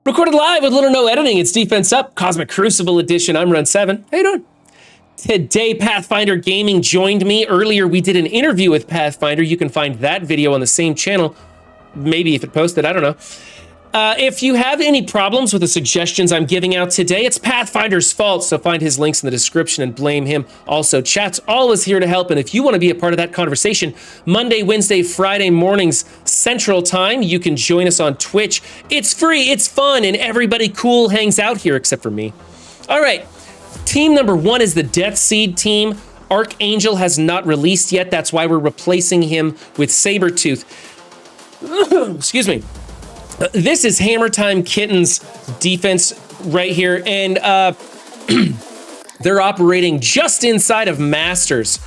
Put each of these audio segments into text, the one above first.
Recorded live with little or no editing. It's Defense Up, Cosmic Crucible Edition. I'm Run 7. How you doing? Today, Pathfinder Gaming joined me. Earlier, we did an interview with Pathfinder. You can find that video on the same channel. Maybe if it posted, I don't know. If you have any problems with the suggestions I'm giving out today, it's Pathfinder's fault, so find his links in the description and blame him. Also, chat's always here to help, and if you want to be a part of that conversation, Monday, Wednesday, Friday mornings, Central Time, you can join us on Twitch. It's free, it's fun, and everybody cool hangs out here except for me. All right, team number 1 is the Death Seed team. Archangel has not released yet. That's why we're replacing him with Sabretooth. Excuse me. This is Hammer Time Kitten's defense right here, and they're operating just inside of Masters.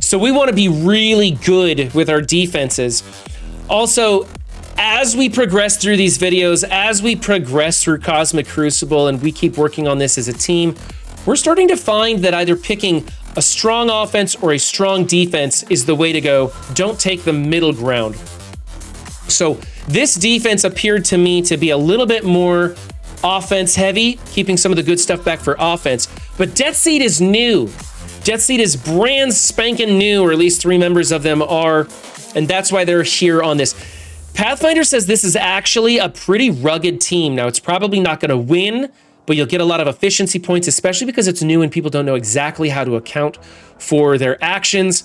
So we want to be really good with our defenses. Also, as we progress through these videos, as we progress through Cosmic Crucible, and we keep working on this as a team, we're starting to find that either picking a strong offense or a strong defense is the way to go. Don't take the middle ground. So this defense appeared to me to be a little bit more offense heavy, keeping some of the good stuff back for offense. But Death Seed is new. Death Seed is brand spanking new, or at least 3 members of them are, and that's why they're here on this. Pathfinder says this is actually a pretty rugged team. Now, it's probably not going to win, but you'll get a lot of efficiency points, especially because it's new and people don't know exactly how to account for their actions.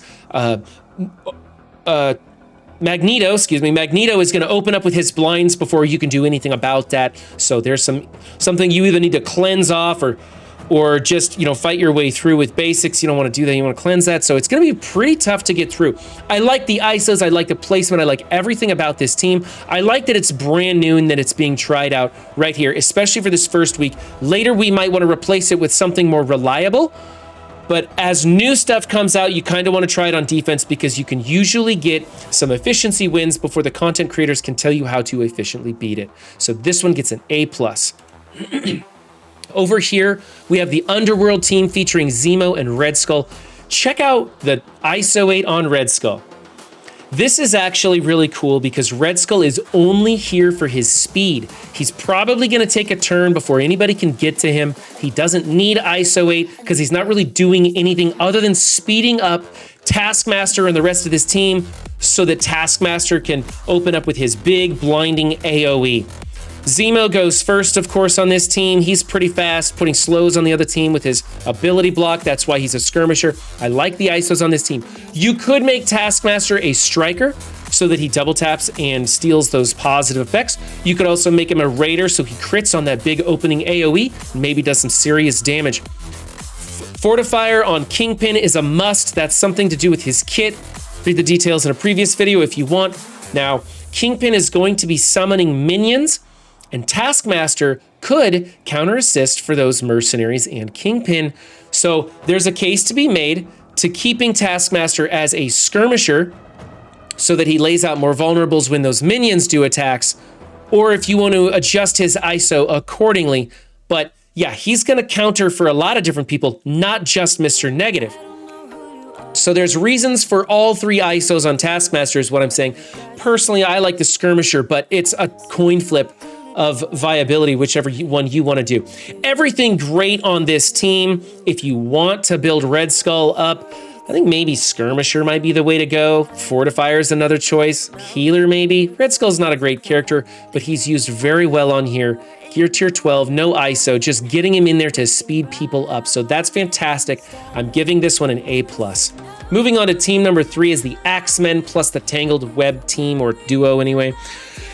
Magneto is going to open up with his blinds before you can do anything about that. So there's something you either need to cleanse off or just, fight your way through with basics. You don't want to do that. You want to cleanse that. So it's going to be pretty tough to get through. I like the ISOs. I like the placement. I like everything about this team. I like that it's brand new and that it's being tried out right here, especially for this first week. Later, we might want to replace it with something more reliable. But as new stuff comes out, you kind of want to try it on defense because you can usually get some efficiency wins before the content creators can tell you how to efficiently beat it. So this one gets an A+. Over here, we have the Underworld team featuring Zemo and Red Skull. Check out the ISO 8 on Red Skull. This is actually really cool because Red Skull is only here for his speed. He's probably going to take a turn before anybody can get to him. He doesn't need ISO 8 because he's not really doing anything other than speeding up Taskmaster and the rest of this team so that Taskmaster can open up with his big blinding AoE. Zemo goes first, of course, on this team. He's pretty fast, putting slows on the other team with his ability block. That's why he's a skirmisher. I like the ISOs on this team. You could make Taskmaster a striker so that he double taps and steals those positive effects. You could also make him a raider so he crits on that big opening AoE and maybe does some serious damage. Fortifier on Kingpin is a must. That's something to do with his kit. Read the details in a previous video if you want. Now, Kingpin is going to be summoning minions, and Taskmaster could counter assist for those mercenaries and Kingpin. So there's a case to be made to keeping Taskmaster as a skirmisher so that he lays out more vulnerables when those minions do attacks, or if you want to adjust his ISO accordingly. But yeah, he's going to counter for a lot of different people, not just Mr. Negative. So there's reasons for all 3 ISOs on Taskmaster is what I'm saying. Personally, I like the skirmisher, but it's a coin flip of viability, whichever one you want to do. Everything great on this team. If you want to build Red Skull up, I think maybe Skirmisher might be the way to go. Fortifier is another choice. Healer maybe. Red Skull's not a great character, but he's used very well on here. Gear tier 12, no ISO, just getting him in there to speed people up. So that's fantastic. I'm giving this one an A+. Moving on to team number 3 is the Axemen plus the Tangled Web team, or duo anyway.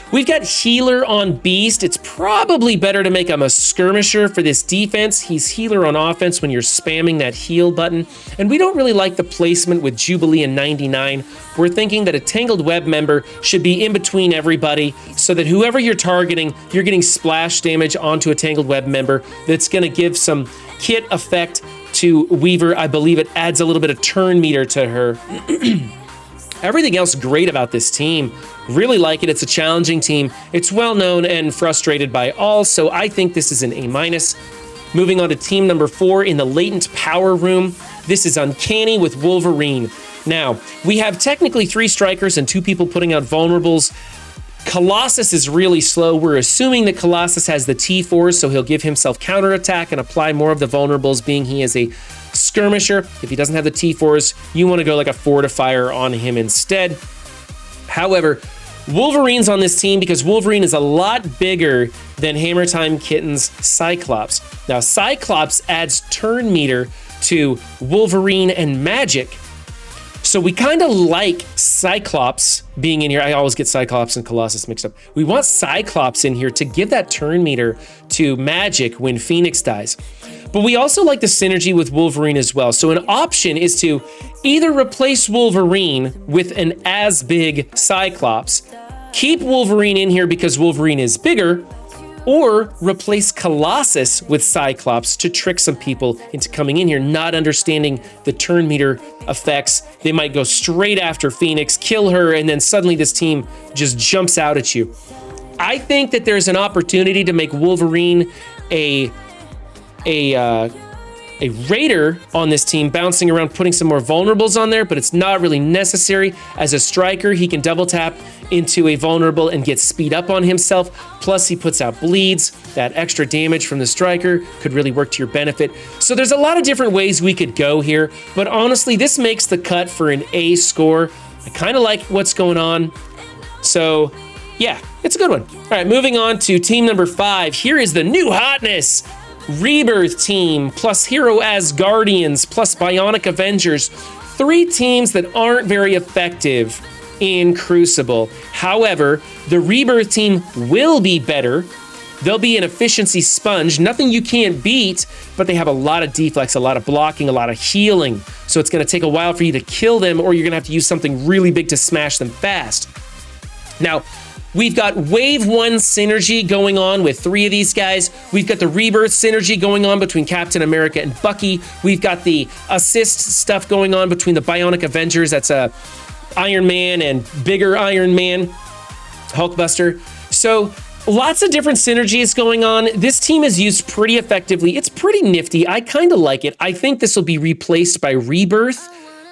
We've got Healer on Beast. It's probably better to make him a skirmisher for this defense. He's Healer on offense when you're spamming that heal button. And we don't really like the placement with Jubilee and 99. We're thinking that a Tangled Web member should be in between everybody so that whoever you're targeting, you're getting splash damage onto a Tangled Web member that's going to give some kit effect to Weaver. I believe it adds a little bit of turn meter to her. Everything else great about this team. Really like it. It's a challenging team. It's well known and frustrated by all, so I think this is an A-. Moving on to team number 4 in the Latent Power Room. This is Uncanny with Wolverine. Now, we have technically 3 strikers and 2 people putting out vulnerables. Colossus is really slow. We're assuming that Colossus has the T-Force, so he'll give himself counterattack and apply more of the vulnerables, being he is a skirmisher. If he doesn't have the T-Force, you want to go like a fortifier on him instead. However, Wolverine's on this team because Wolverine is a lot bigger than Hammer Time Kitten's Cyclops. Now, Cyclops adds turn meter to Wolverine and magic. So we kind of like Cyclops being in here. I always get Cyclops and Colossus mixed up. We want Cyclops in here to give that turn meter to magic when Phoenix dies. But we also like the synergy with Wolverine as well. So an option is to either replace Wolverine with an as big Cyclops, keep Wolverine in here because Wolverine is bigger, or replace Colossus with Cyclops to trick some people into coming in here, not understanding the turn meter effects. They might go straight after Phoenix, kill her, and then suddenly this team just jumps out at you. I think that there's an opportunity to make Wolverine a raider on this team, bouncing around, putting some more vulnerables on there, but it's not really necessary. As a striker, he can double tap into a vulnerable and get speed up on himself. Plus, he puts out bleeds. That extra damage from the striker could really work to your benefit. So there's a lot of different ways we could go here, but honestly, this makes the cut for an A score. I kind of like what's going on. So yeah, it's a good one. All right, moving on to team number 5. Here is the new hotness. Rebirth team, plus Hero Asgardians, plus Bionic Avengers. 3 teams that aren't very effective in Crucible. However, the Rebirth team will be better. They'll be an efficiency sponge, nothing you can't beat, but they have a lot of deflex, a lot of blocking, a lot of healing. So it's going to take a while for you to kill them, or you're going to have to use something really big to smash them fast. Now, we've got Wave 1 synergy going on with 3 of these guys. We've got the Rebirth synergy going on between Captain America and Bucky. We've got the assist stuff going on between the Bionic Avengers. That's Iron Man and bigger Iron Man, Hulkbuster. So lots of different synergies going on. This team is used pretty effectively. It's pretty nifty. I kind of like it. I think this will be replaced by Rebirth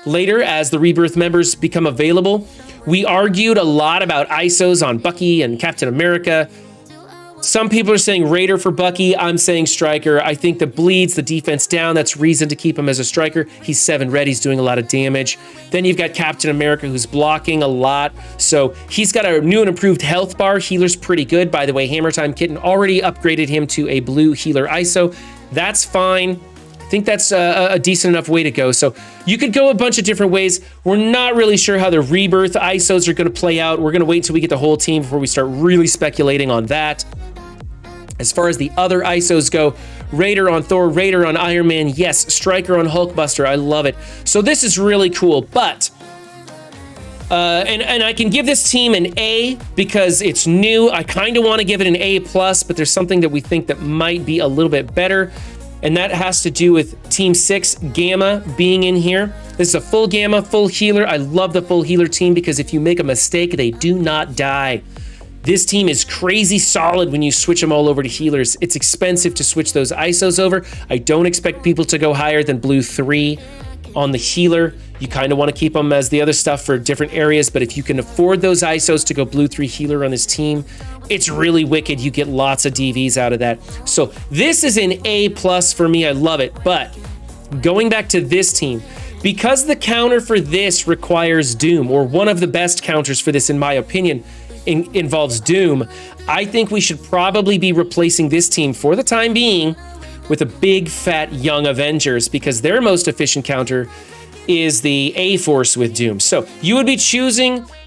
later as the Rebirth members become available. We argued a lot about ISOs on Bucky and Captain America. Some people are saying Raider for Bucky. I'm saying Striker. I think the bleeds, the defense down, that's reason to keep him as a Striker. He's 7 red. He's doing a lot of damage. Then you've got Captain America, who's blocking a lot. So he's got a new and improved health bar. Healer's pretty good. By the way, Hammer Time Kitten already upgraded him to a blue healer ISO. That's fine. I think that's a decent enough way to go. So you could go a bunch of different ways. We're not really sure how the Rebirth ISOs are going to play out. We're going to wait until we get the whole team before we start really speculating on that. As far as the other ISOs go, Raider on Thor, Raider on Iron Man, yes, Striker on Hulkbuster, I love it. So this is really cool, but, and I can give this team an A because it's new. I kind of want to give it an A+, but there's something that we think that might be a little bit better, and that has to do with Team 6, Gamma, being in here. This is a full Gamma, full healer. I love the full healer team because if you make a mistake, they do not die. This team is crazy solid when you switch them all over to healers. It's expensive to switch those ISOs over. I don't expect people to go higher than blue 3 on the healer. You kind of want to keep them as the other stuff for different areas, but if you can afford those ISOs to go blue 3 healer on this team, it's really wicked. You get lots of DVs out of that. So this is an A+ for me. I love it. But going back to this team, because the counter for this requires Doom, or one of the best counters for this in my opinion, involves Doom, I think we should probably be replacing this team for the time being with a big fat Young Avengers, because their most efficient counter is the A-Force with Doom. So you would be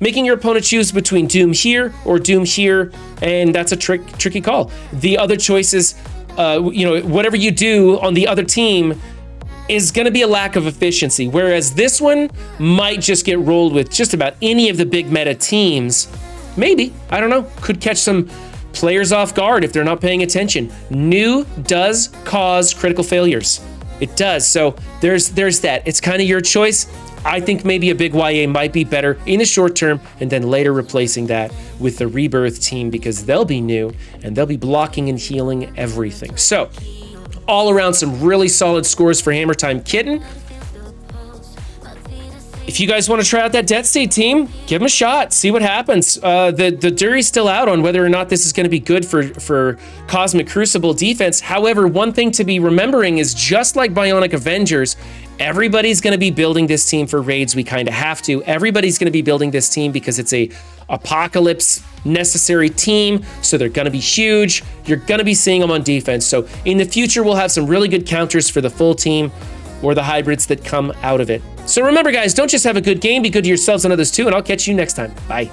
making your opponent choose between Doom here or Doom here, and that's a tricky call. The other choices, whatever you do on the other team is going to be a lack of efficiency, whereas this one might just get rolled with just about any of the big meta teams. Maybe, I don't know, could catch some players off guard if they're not paying attention. New does cause critical failures. It does, so there's that. It's kind of your choice. I think maybe a big YA might be better in the short term, and then later replacing that with the Rebirth team because they'll be new and they'll be blocking and healing everything. So, all around some really solid scores for Hammer Time Kitten. if you guys want to try out that Death State team, give them a shot. See what happens. The jury's still out on whether or not this is going to be good for Cosmic Crucible defense. However, one thing to be remembering is just like Bionic Avengers, everybody's going to be building this team for raids. We kind of have to. Everybody's going to be building this team because it's a apocalypse necessary team, so they're going to be huge. You're going to be seeing them on defense. So in the future, we'll have some really good counters for the full team or the hybrids that come out of it. So remember, guys, don't just have a good game, be good to yourselves and others too, and I'll catch you next time. Bye.